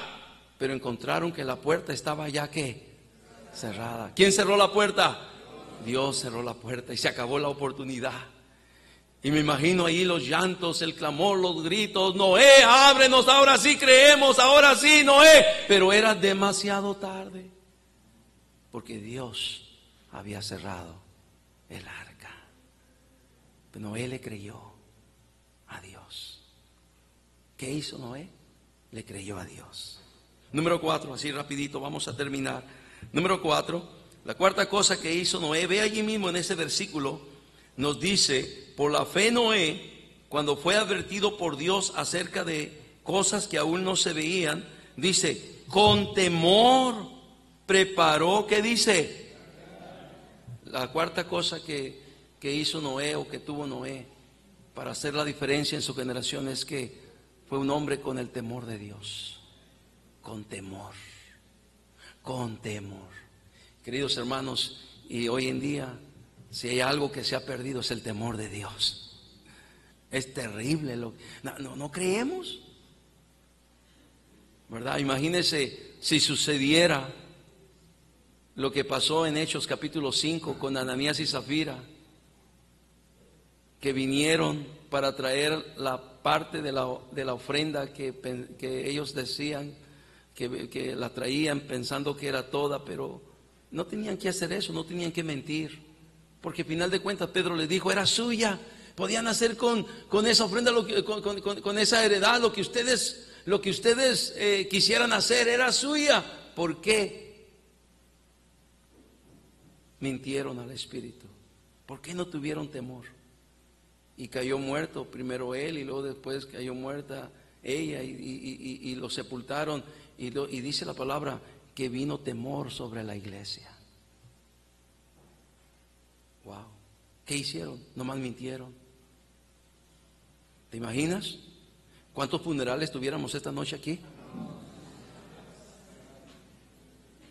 pero encontraron que la puerta estaba ya que cerrada. ¿Quién cerró la puerta? Dios cerró la puerta y se acabó la oportunidad. Y me imagino ahí los llantos, el clamor, los gritos: Noé, ábrenos, ahora sí creemos, ahora sí, Noé. Pero era demasiado tarde, porque Dios había cerrado el arca. Pero Noé le creyó a Dios. ¿Qué hizo Noé? Le creyó a Dios. Número 4, así rapidito vamos a terminar. Número 4, la cuarta cosa que hizo Noé, ve allí mismo en ese versículo, nos dice: por la fe Noé, cuando fue advertido por Dios acerca de cosas que aún no se veían, dice, con temor preparó, ¿qué dice? La cuarta cosa que hizo Noé, o que tuvo Noé para hacer la diferencia en su generación, es que fue un hombre con el temor de Dios. Con temor. Con temor. Queridos hermanos, y hoy en día, si hay algo que se ha perdido, es el temor de Dios. Es terrible. No creemos, ¿verdad? Imagínense si sucediera lo que pasó en Hechos capítulo 5 con Ananías y Zafira, que vinieron para traer la parte de la ofrenda que ellos decían que la traían pensando que era toda, pero no tenían que hacer eso, no tenían que mentir, porque al final de cuentas Pedro les dijo: era suya, podían hacer con esa ofrenda, con esa heredad, lo que ustedes quisieran hacer, era suya. ¿Por qué mintieron al Espíritu? ¿Por qué no tuvieron temor? Y cayó muerto primero él, y luego después cayó muerta ella, y lo sepultaron, y dice la palabra que vino temor sobre la iglesia. Wow. ¿Qué hicieron? Nomás mintieron. ¿Te imaginas cuántos funerales tuviéramos esta noche aquí?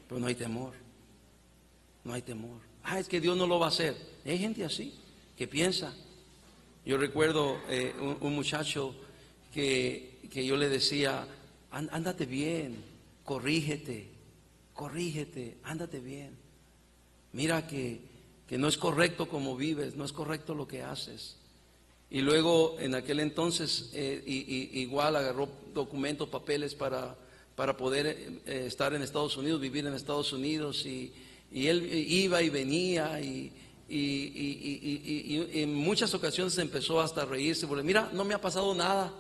Pero no hay temor. No hay temor. Es que Dios no lo va a hacer. Hay gente así que piensa. Yo recuerdo un muchacho que yo le decía: ándate bien, corrígete, ándate bien. Mira que no es correcto como vives, no es correcto lo que haces. Y luego en aquel entonces igual agarró documentos, papeles para poder estar en Estados Unidos, vivir en Estados Unidos, y él iba y venía, y en muchas ocasiones empezó hasta a reírse, porque mira, no me ha pasado nada.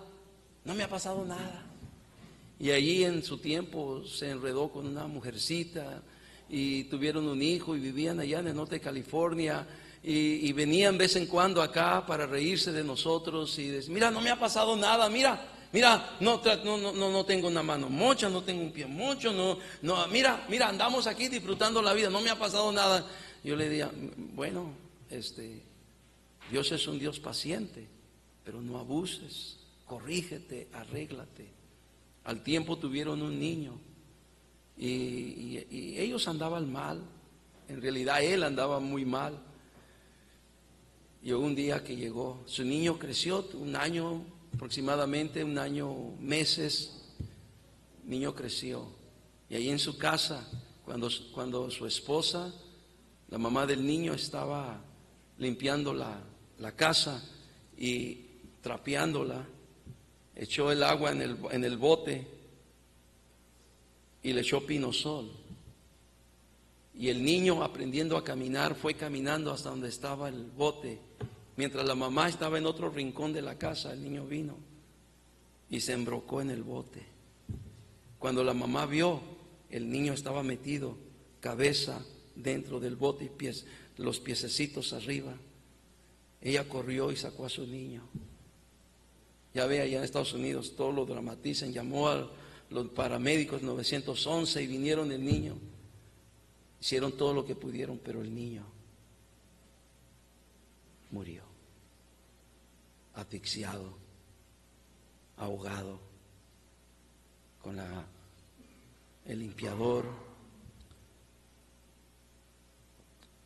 Y allí en su tiempo se enredó con una mujercita y tuvieron un hijo y vivían allá en el norte de California, y venían de vez en cuando acá para reírse de nosotros y decir: mira, no me ha pasado nada, mira, no tengo una mano mocha, no tengo un pie mocho, mira, andamos aquí disfrutando la vida, no me ha pasado nada. Yo le decía: bueno, Dios es un Dios paciente, pero no abuses, corrígete, arréglate. Al tiempo tuvieron un niño, y ellos andaban mal. En realidad él andaba muy mal. Llegó un día que llegó, su niño creció, un año aproximadamente, un año, meses, niño creció. Y ahí en su casa, cuando su esposa, la mamá del niño, estaba limpiando la casa y trapeándola, echó el agua en el bote y le echó pinosol. Y el niño, aprendiendo a caminar, fue caminando hasta donde estaba el bote. Mientras la mamá estaba en otro rincón de la casa, el niño vino y se embrocó en el bote. Cuando la mamá vio, el niño estaba metido, cabeza dentro del bote y los piececitos arriba. Ella corrió y sacó a su niño. Ya ve, allá en Estados Unidos todo lo dramatizan. Llamó a los paramédicos 911 y vinieron el niño. Hicieron todo lo que pudieron, pero el niño murió, asfixiado, ahogado, con el limpiador.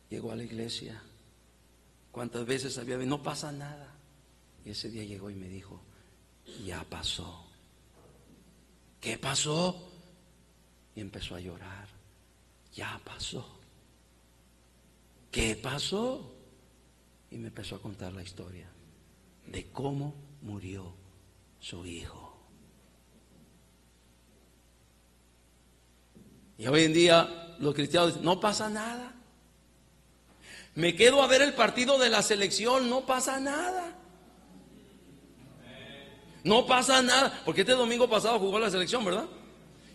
Llegó a la iglesia. ¿Cuántas veces había venido? No pasa nada. Y ese día llegó y me dijo, ya pasó. ¿Qué pasó? Y empezó a llorar. Ya pasó. ¿Qué pasó? Y me empezó a contar la historia de cómo murió su hijo. Y hoy en día los cristianos dicen, no pasa nada. Me quedo a ver el partido de la selección, no pasa nada. No pasa nada, porque este domingo pasado jugó la selección, ¿verdad?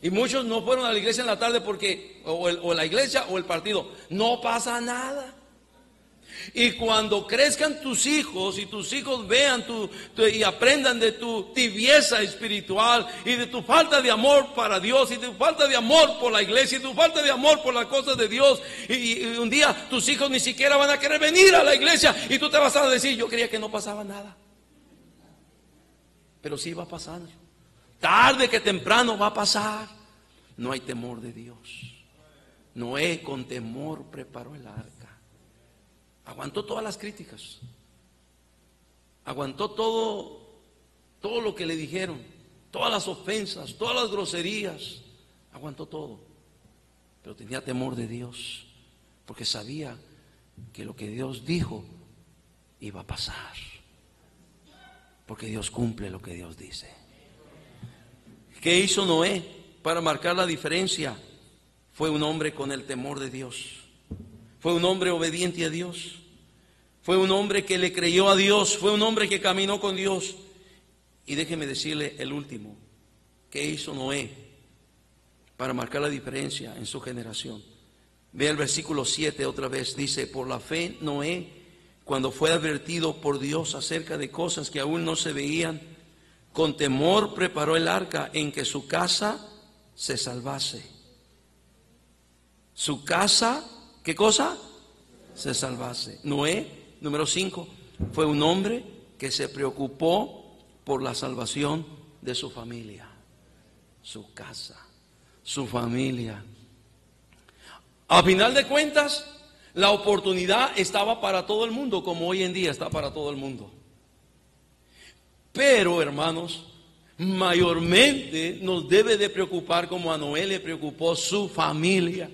Y muchos no fueron a la iglesia en la tarde porque o la iglesia o el partido. No pasa nada. Y cuando crezcan tus hijos y tus hijos vean y aprendan de tu tibieza espiritual y de tu falta de amor para Dios y de tu falta de amor por la iglesia y tu falta de amor por las cosas de Dios, y un día tus hijos ni siquiera van a querer venir a la iglesia y tú te vas a decir, yo creía que no pasaba nada. Pero sí va a pasar. Tarde que temprano va a pasar. No hay temor de Dios. Noé con temor preparó el arca. Aguantó todas las críticas. Aguantó todo lo que le dijeron. Todas las ofensas, todas las groserías. Aguantó todo. Pero tenía temor de Dios. Porque sabía que lo que Dios dijo iba a pasar. Porque Dios cumple lo que Dios dice. ¿Qué hizo Noé para marcar la diferencia? Fue un hombre con el temor de Dios. Fue un hombre obediente a Dios. Fue un hombre que le creyó a Dios. Fue un hombre que caminó con Dios. Y déjeme decirle el último. ¿Qué hizo Noé para marcar la diferencia en su generación? Ve el versículo 7 otra vez. Dice, por la fe Noé, cuando fue advertido por Dios acerca de cosas que aún no se veían, con temor preparó el arca en que su casa se salvase. Su casa, ¿qué cosa? Se salvase. Noé, número 5, fue un hombre que se preocupó por la salvación de su familia, su casa, su familia. A final de cuentas, la oportunidad estaba para todo el mundo, como hoy en día está para todo el mundo. Pero, hermanos, mayormente nos debe de preocupar, como a Noé le preocupó, su familia.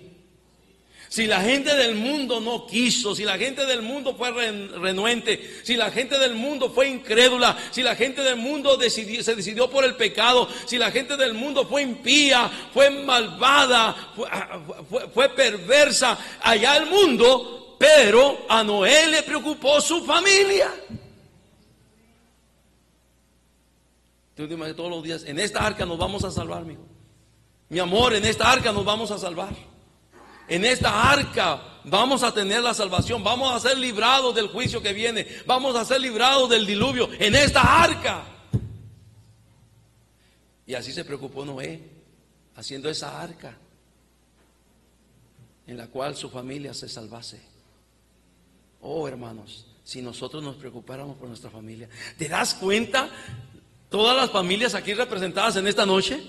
Si la gente del mundo no quiso, si la gente del mundo fue renuente, si la gente del mundo fue incrédula, si la gente del mundo se decidió por el pecado, si la gente del mundo fue impía, fue malvada, fue perversa, allá el mundo, pero a Noé le preocupó su familia. Todos los días, en esta arca nos vamos a salvar, mi amor, en esta arca nos vamos a salvar. En esta arca vamos a tener la salvación, vamos a ser librados del juicio que viene, vamos a ser librados del diluvio, en esta arca. Y así se preocupó Noé, haciendo esa arca en la cual su familia se salvase. Oh, hermanos, si nosotros nos preocupáramos por nuestra familia, ¿te das cuenta? Todas las familias aquí representadas en esta noche,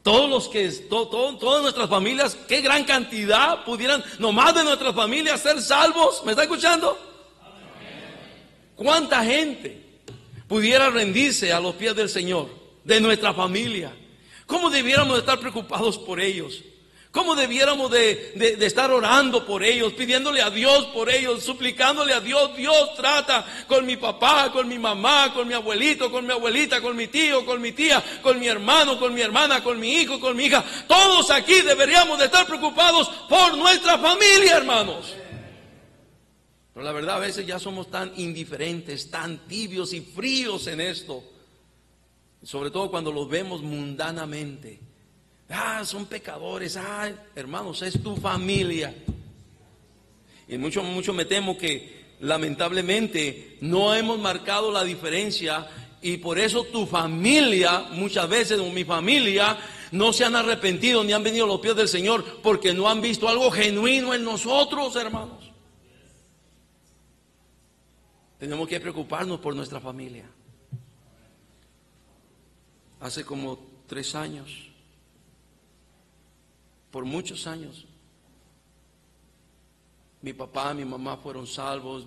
todas nuestras familias, qué gran cantidad pudieran nomás de nuestras familias ser salvos. ¿Me está escuchando? ¿Cuánta gente pudiera rendirse a los pies del Señor, de nuestra familia? ¿Cómo debiéramos de estar preocupados por ellos? ¿Cómo debiéramos de estar orando por ellos, pidiéndole a Dios por ellos, suplicándole a Dios? Dios, trata con mi papá, con mi mamá, con mi abuelito, con mi abuelita, con mi tío, con mi tía, con mi hermano, con mi hermana, con mi hijo, con mi hija. Todos aquí deberíamos de estar preocupados por nuestra familia, hermanos. Pero la verdad, a veces ya somos tan indiferentes, tan tibios y fríos en esto. Sobre todo cuando los vemos mundanamente. Son pecadores. Hermanos, es tu familia. Y mucho me temo que lamentablemente no hemos marcado la diferencia, y por eso tu familia, muchas veces, o mi familia, no se han arrepentido ni han venido a los pies del Señor, porque no han visto algo genuino en nosotros, hermanos. Tenemos que preocuparnos por nuestra familia. Hace como 3 años, por muchos años, mi papá, mi mamá fueron salvos,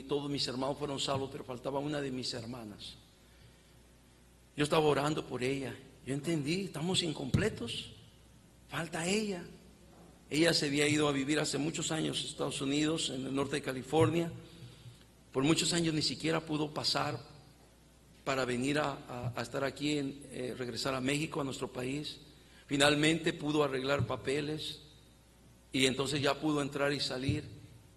todos mis hermanos fueron salvos, pero faltaba una de mis hermanas. Yo estaba orando por ella. Yo entendí, estamos incompletos, falta ella. Ella se había ido a vivir hace muchos años a Estados Unidos, en el norte de California. Por muchos años ni siquiera pudo pasar para venir a estar aquí, regresar a México, a nuestro país. Finalmente pudo arreglar papeles y entonces ya pudo entrar y salir.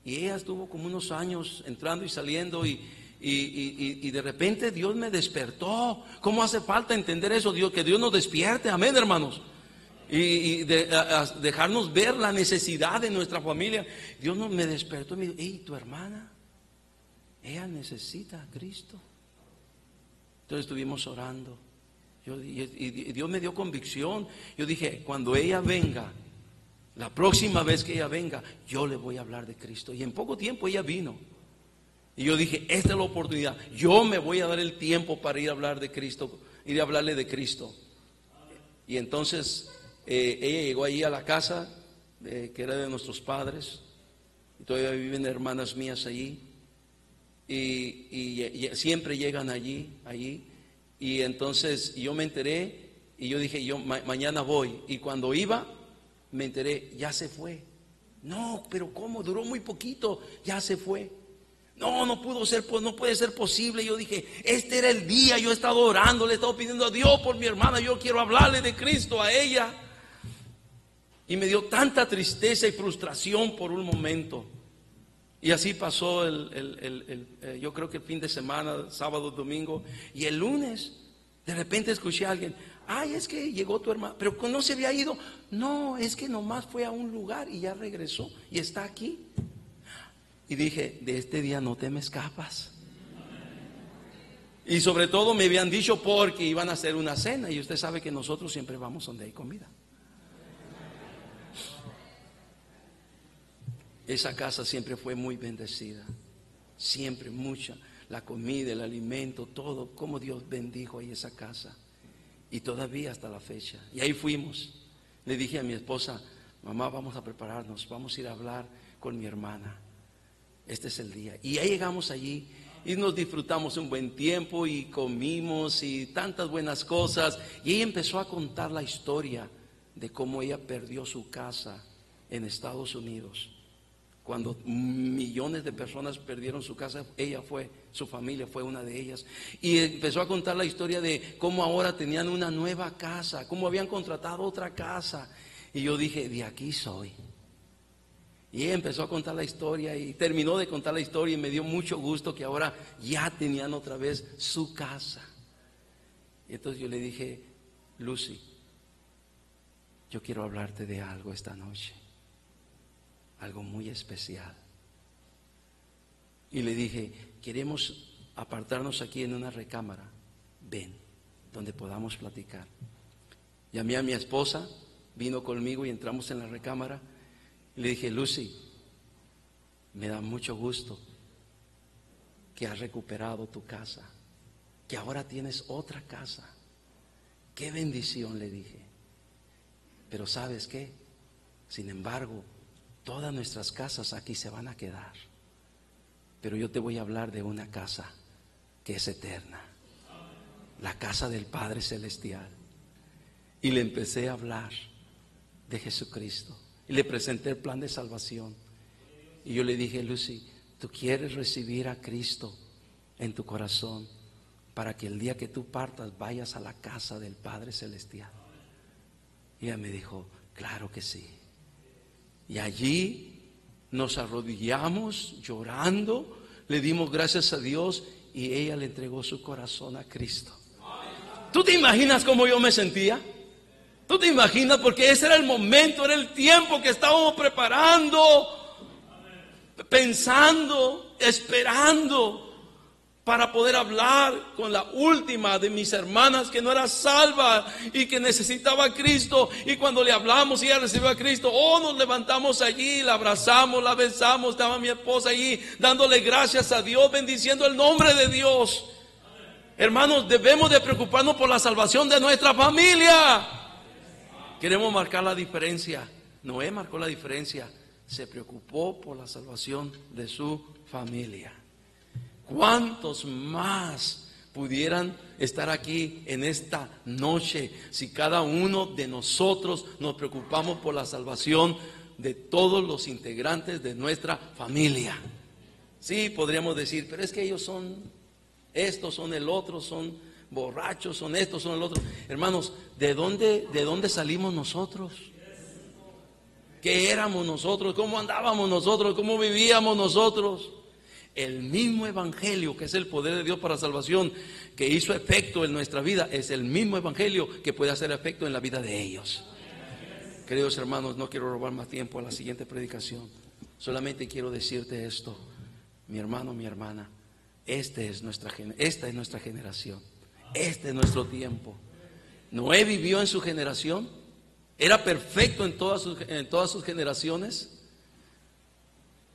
Y ella estuvo como unos años entrando y saliendo, y de repente Dios me despertó. ¿Cómo hace falta entender eso? Que Dios nos despierte, amén, hermanos. Dejarnos ver la necesidad de nuestra familia. Dios me despertó y me dijo: hey, tu hermana, ella necesita a Cristo. Entonces estuvimos orando. Y Dios me dio convicción. Yo dije: cuando ella venga, la próxima vez que ella venga, yo le voy a hablar de Cristo. Y en poco tiempo ella vino. Y yo dije: esta es la oportunidad. Yo me voy a dar el tiempo para ir a hablar de Cristo, ir a hablarle de Cristo. Y entonces ella llegó allí a la casa que era de nuestros padres. Y todavía viven hermanas mías allí. Y siempre llegan allí. Y entonces yo me enteré, y yo dije: mañana voy. Y cuando iba, me enteré: ya se fue. No, pero ¿cómo? Duró muy poquito, ya se fue. No pudo ser, pues no puede ser posible. Yo dije: este era el día. Yo he estado orando, le he estado pidiendo a Dios por mi hermana. Yo quiero hablarle de Cristo a ella. Y me dio tanta tristeza y frustración por un momento. Y así pasó yo creo que el fin de semana, sábado, domingo. Y el lunes, de repente escuché a alguien: ay, es que llegó tu hermano, pero no se había ido. No, es que nomás fue a un lugar y ya regresó y está aquí. Y dije: de este día no te me escapas. Y sobre todo me habían dicho porque iban a hacer una cena. Y usted sabe que nosotros siempre vamos donde hay comida. Esa casa siempre fue muy bendecida. Siempre mucha. La comida, el alimento, todo. Como Dios bendijo ahí esa casa. Y todavía hasta la fecha. Y ahí fuimos. Le dije a mi esposa: mamá, vamos a prepararnos. Vamos a ir a hablar con mi hermana. Este es el día. Y ahí llegamos allí. Y nos disfrutamos un buen tiempo. Y comimos y tantas buenas cosas. Y ella empezó a contar la historia de cómo ella perdió su casa en Estados Unidos. Cuando millones de personas perdieron su casa, su familia fue una de ellas. Y empezó a contar la historia de cómo ahora tenían una nueva casa, cómo habían contratado otra casa. Y yo dije: de aquí soy. Y ella empezó a contar la historia y terminó de contar la historia, y me dio mucho gusto que ahora ya tenían otra vez su casa. Y entonces yo le dije: Lucy, yo quiero hablarte de algo esta noche. Algo muy especial. Y le dije: queremos apartarnos aquí en una recámara. Ven, donde podamos platicar. Llamé a mi esposa, vino conmigo y entramos en la recámara. Y le dije: Lucy, me da mucho gusto que has recuperado tu casa, que ahora tienes otra casa. Qué bendición, le dije. Pero ¿sabes qué? Sin embargo, todas nuestras casas aquí se van a quedar. Pero yo te voy a hablar de una casa que es eterna, la casa del Padre Celestial. Y le empecé a hablar de Jesucristo y le presenté el plan de salvación. Y yo le dije: Lucy, ¿tú quieres recibir a Cristo en tu corazón para que el día que tú partas vayas a la casa del Padre Celestial? Y ella me dijo: claro que sí. Y allí nos arrodillamos llorando, le dimos gracias a Dios y ella le entregó su corazón a Cristo. ¿Tú te imaginas cómo yo me sentía? ¿Tú te imaginas? Porque ese era el momento, era el tiempo que estábamos preparando, pensando, esperando para poder hablar con la última de mis hermanas que no era salva y que necesitaba a Cristo. Y cuando le hablamos y ella recibió a Cristo, nos levantamos allí, la abrazamos, la besamos. Estaba mi esposa allí dándole gracias a Dios, bendiciendo el nombre de Dios. Hermanos, debemos de preocuparnos por la salvación de nuestra familia. Queremos marcar la diferencia. Noé marcó la diferencia, se preocupó por la salvación de su familia. ¿Cuántos más pudieran estar aquí en esta noche si cada uno de nosotros nos preocupamos por la salvación de todos los integrantes de nuestra familia? Sí, podríamos decir, pero es que ellos son estos, son el otro, son borrachos, son estos, son el otro. Hermanos, ¿de dónde salimos nosotros? ¿Qué éramos nosotros? ¿Cómo andábamos nosotros? ¿Cómo vivíamos nosotros? El mismo evangelio, que es el poder de Dios para salvación, que hizo efecto en nuestra vida, es el mismo evangelio que puede hacer efecto en la vida de ellos. Queridos hermanos, no quiero robar más tiempo a la siguiente predicación. Solamente quiero decirte esto, mi hermano, mi hermana. Esta es nuestra generación. Este es nuestro tiempo. Noé vivió en su generación. Era perfecto en todas sus generaciones.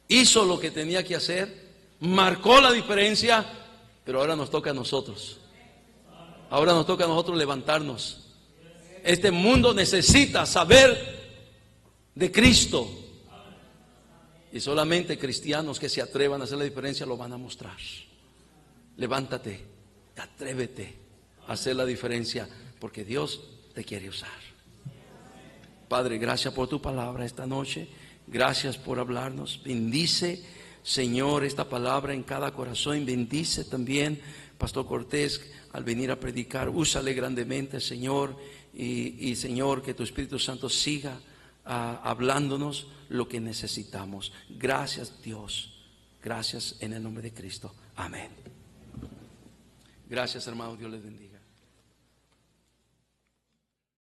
Hizo lo que tenía que hacer. Marcó la diferencia. Pero ahora nos toca a nosotros. Ahora nos toca a nosotros levantarnos. Este mundo necesita saber de Cristo. Y solamente cristianos que se atrevan a hacer la diferencia lo van a mostrar. Levántate, atrévete a hacer la diferencia, porque Dios te quiere usar. Padre, gracias por tu palabra esta noche. Gracias por hablarnos. Bendice, Señor, esta palabra en cada corazón. Bendice también Pastor Cortés al venir a predicar. Úsale grandemente, Señor. Y Señor, que tu Espíritu Santo siga hablándonos lo que necesitamos. Gracias, Dios. Gracias en el nombre de Cristo. Amén. Gracias, hermanos. Dios les bendiga.